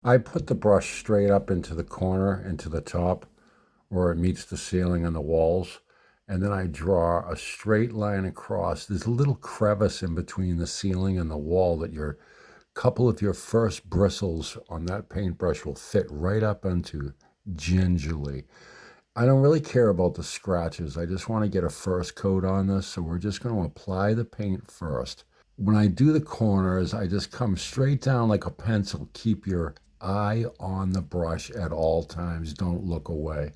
I put the brush straight up into the corner, into the top, where it meets the ceiling and the walls. And then I draw a straight line across. There's a little crevice in between the ceiling and the wall that your couple of your first bristles on that paintbrush will fit right up into gingerly. I don't really care about the scratches. I just want to get a first coat on this. So we're just going to apply the paint first. When I do the corners, I just come straight down like a pencil. Keep your eye on the brush at all times. Don't look away.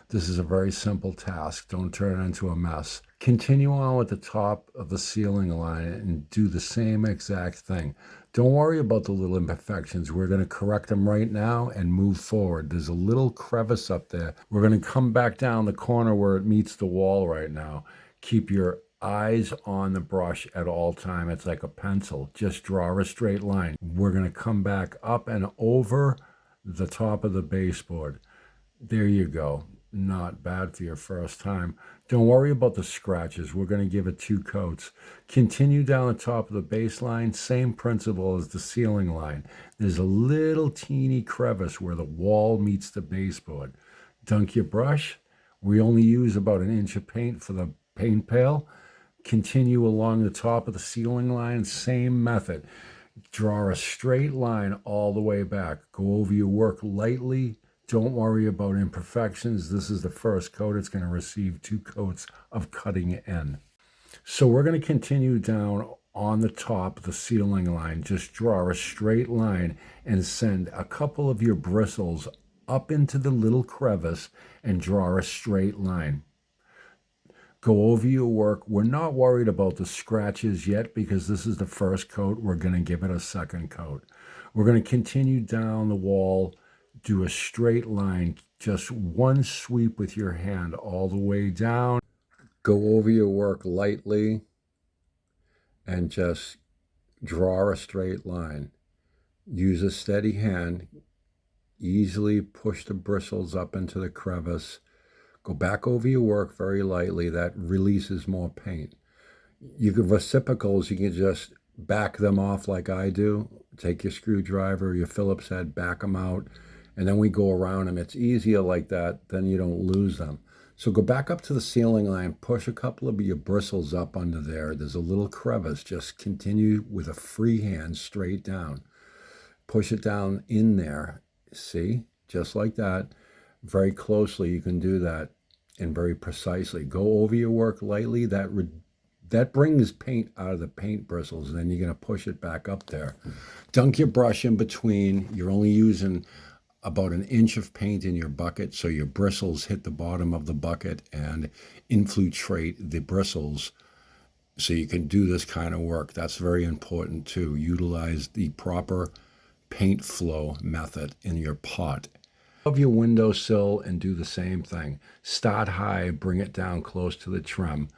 This is a very simple task. Don't turn it into a mess. Continue on with the top of the ceiling line and do the same exact thing. Don't worry about the little imperfections. We're going to correct them right now and move forward. There's a little crevice up there. We're going to come back down the corner where it meets the wall right now. Keep your eyes on the brush at all time. It's like a pencil. Just draw a straight line. We're going to come back up and over the top of the baseboard. There you go. Not bad for your first time. Don't worry about the scratches. We're going to give it 2 coats. Continue down the top of the baseline. Same principle as the ceiling line. There's a little teeny crevice where the wall meets the baseboard. Dunk your brush. We only use about 1 inch of paint for the paint pail. Continue along the top of the ceiling line. Same method. Draw a straight line all the way back. Go over your work lightly. Don't worry about imperfections. This is the first coat. It's going to receive 2 coats of cutting in. So we're going to continue down on the top of the ceiling line. Just draw a straight line and send a couple of your bristles up into the little crevice and draw a straight line. Go over your work. We're not worried about the scratches yet because this is the first coat. We're going to give it a second coat. We're going to continue down the wall. Do a straight line, just one sweep with your hand all the way down. Go over your work lightly and just draw a straight line. Use a steady hand. Easily push the bristles up into the crevice. Go back over your work very lightly. That releases more paint. You can reciprocals, you can just back them off like I do. Take your screwdriver, your Phillips head, back them out. And then we go around them. It's easier like that, then you don't lose them. So go back up to the ceiling line, push a couple of your bristles up under there. There's a little crevice. Just continue with a free hand straight down. Push it down in there. See, just like that. Very closely, you can do that and very precisely. Go over your work lightly. That brings paint out of the paint bristles, and then you're going to push it back up there. Dunk your brush in between. You're only using about 1 inch of paint in your bucket, so your bristles hit the bottom of the bucket and infiltrate the bristles so you can do this kind of work. That's very important too. Utilize the proper paint flow method in your pot. Above your windowsill and do the same thing. Start high, bring it down close to the trim.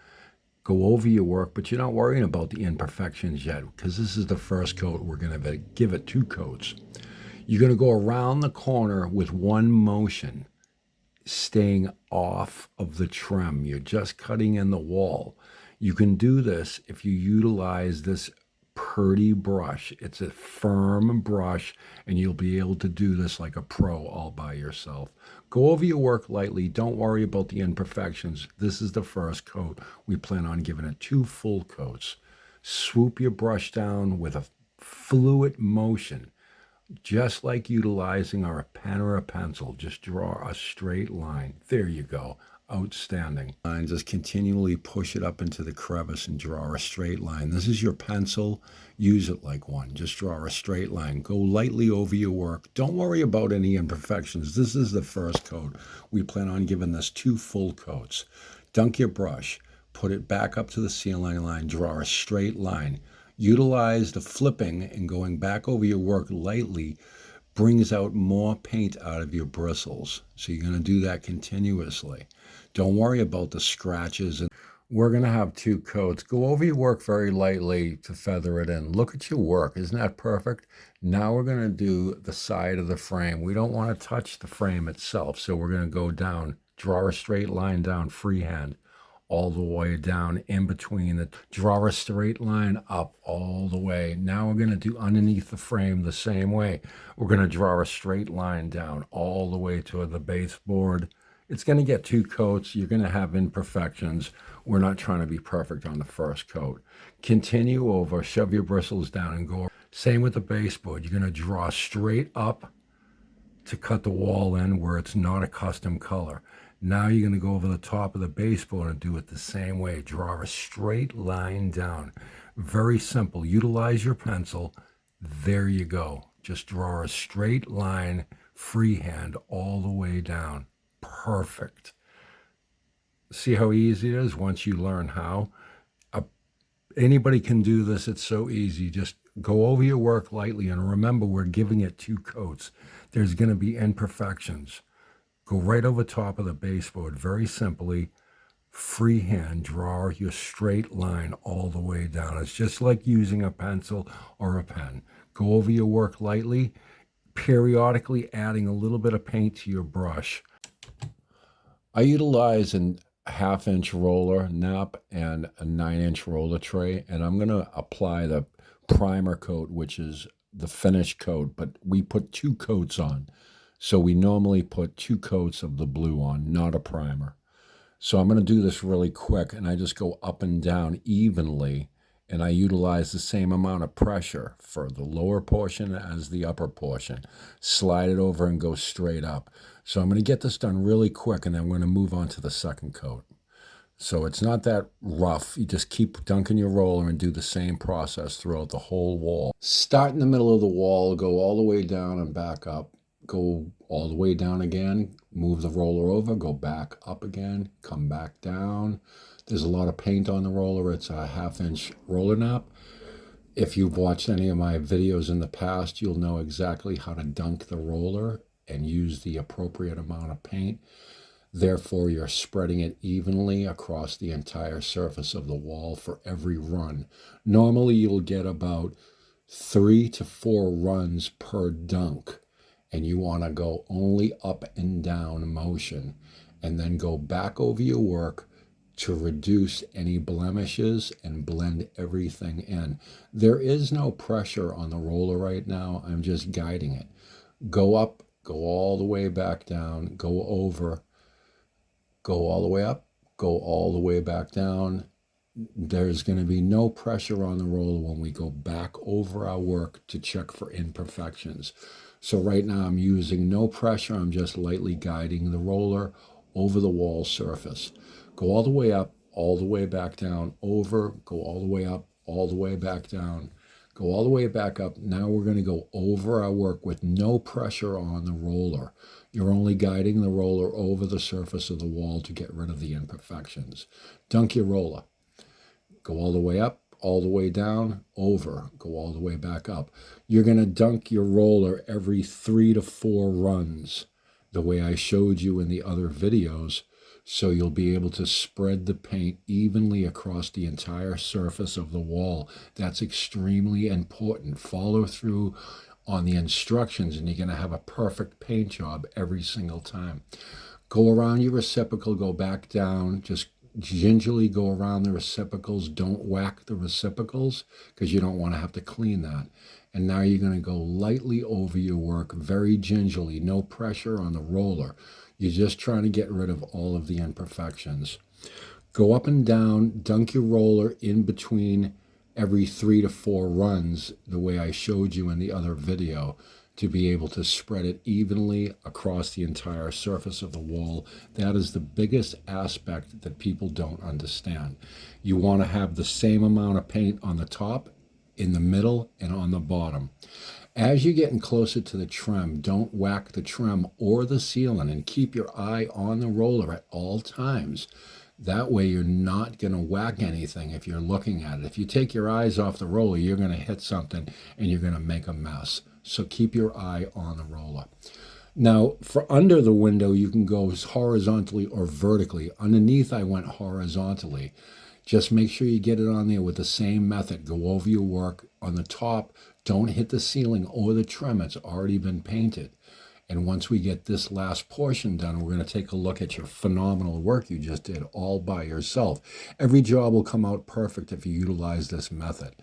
Go over your work, but you're not worrying about the imperfections yet because this is the first coat. We're going to give it 2 coats. You're going to go around the corner with one motion, staying off of the trim. You're just cutting in the wall. You can do this if you utilize this purdy brush. It's a firm brush, and you'll be able to do this like a pro all by yourself. Go over your work lightly. Don't worry about the imperfections. This is the first coat. We plan on giving it 2 full coats. Swoop your brush down with a fluid motion. Just like utilizing a pen or a pencil, just draw a straight line. There you go. Outstanding. And just continually push it up into the crevice and draw a straight line. This is your pencil. Use it like one. Just draw a straight line. Go lightly over your work. Don't worry about any imperfections. This is the first coat. We plan on giving this 2 full coats. Dunk your brush. Put it back up to the ceiling line. Draw a straight line. Utilize the flipping and going back over your work lightly brings out more paint out of your bristles. So you're going to do that continuously. Don't worry about the scratches. And we're going to have 2 coats. Go over your work very lightly to feather it in. Look at your work. Isn't that perfect? Now we're going to do the side of the frame. We don't want to touch the frame itself. So we're going to go down, draw a straight line down freehand all the way down in between the, draw a straight line up all the way. Now we're going to do underneath the frame the same way. We're going to draw a straight line down all the way to the baseboard. It's going to get 2 coats. You're going to have imperfections. We're not trying to be perfect on the first coat. Continue over, shove your bristles down and go. Same with the baseboard. You're going to draw straight up to cut the wall in where it's not a custom color. Now you're going to go over the top of the baseboard and do it the same way. Draw a straight line down. Very simple. Utilize your pencil. There you go. Just draw a straight line, freehand, all the way down. Perfect. See how easy it is once you learn how? Anybody can do this. It's so easy. Just go over your work lightly, and remember, we're giving it 2 coats. There's going to be imperfections. Go right over top of the baseboard, very simply, freehand, draw your straight line all the way down. It's just like using a pencil or a pen. Go over your work lightly, periodically adding a little bit of paint to your brush. I utilize a 1/2-inch roller nap and a 9-inch roller tray, and I'm going to apply the primer coat, which is the finish coat, but we put 2 coats on. So we normally put 2 coats of the blue on, not a primer. So I'm going to do this really quick, and I just go up and down evenly, and I utilize the same amount of pressure for the lower portion as the upper portion. Slide it over and go straight up. So I'm going to get this done really quick, and then we're going to move on to the second coat. So it's not that rough. You just keep dunking your roller and do the same process throughout the whole wall. Start in the middle of the wall, go all the way down and back up. Go all the way down again, move the roller over, go back up again, come back down. There's a lot of paint on the roller. It's a 1/2-inch roller nap. If you've watched any of my videos in the past, you'll know exactly how to dunk the roller and use the appropriate amount of paint. Therefore, you're spreading it evenly across the entire surface of the wall for every run. Normally, you'll get about 3 to 4 runs per dunk, and you want to go only up and down motion, and then go back over your work to reduce any blemishes and blend everything in. There is no pressure on the roller right now. I'm just guiding it. Go up, go all the way back down, go over, go all the way up, go all the way back down. There's going to be no pressure on the roller when we go back over our work to check for imperfections. So right now I'm using no pressure. I'm just lightly guiding the roller over the wall surface. Go all the way up, all the way back down, over, go all the way up, all the way back down, go all the way back up. Now we're going to go over our work with no pressure on the roller. You're only guiding the roller over the surface of the wall to get rid of the imperfections. Dunk your roller. Go all the way up, all the way down, over, go all the way back up. You're going to dunk your roller every 3 to 4 runs, the way I showed you in the other videos, so you'll be able to spread the paint evenly across the entire surface of the wall. That's extremely important. Follow through on the instructions, and you're going to have a perfect paint job every single time. Go around your reciprocal, go back down, just gingerly go around the reciprocals. Don't whack the reciprocals because you don't want to have to clean that. And now you're going to go lightly over your work, very gingerly, no pressure on the roller. You're just trying to get rid of all of the imperfections. Go up and down, dunk your roller in between every 3 to 4 runs, the way I showed you in the other video, to be able to spread it evenly across the entire surface of the wall. That is the biggest aspect that people don't understand. You want to have the same amount of paint on the top, in the middle, and on the bottom. As you're getting closer to the trim, don't whack the trim or the sealant, and keep your eye on the roller at all times. That way you're not going to whack anything if you're looking at it. If you take your eyes off the roller, you're going to hit something and you're going to make a mess. So keep your eye on the roller. Now, for under the window, you can go horizontally or vertically. Underneath, I went horizontally. Just make sure you get it on there with the same method. Go over your work. On the top, don't hit the ceiling or the trim. It's already been painted. And once we get this last portion done, we're going to take a look at your phenomenal work you just did all by yourself. Every job will come out perfect if you utilize this method.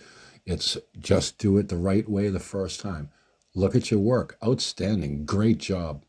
It's just do it the right way the first time. Look at your work. Outstanding. Great job.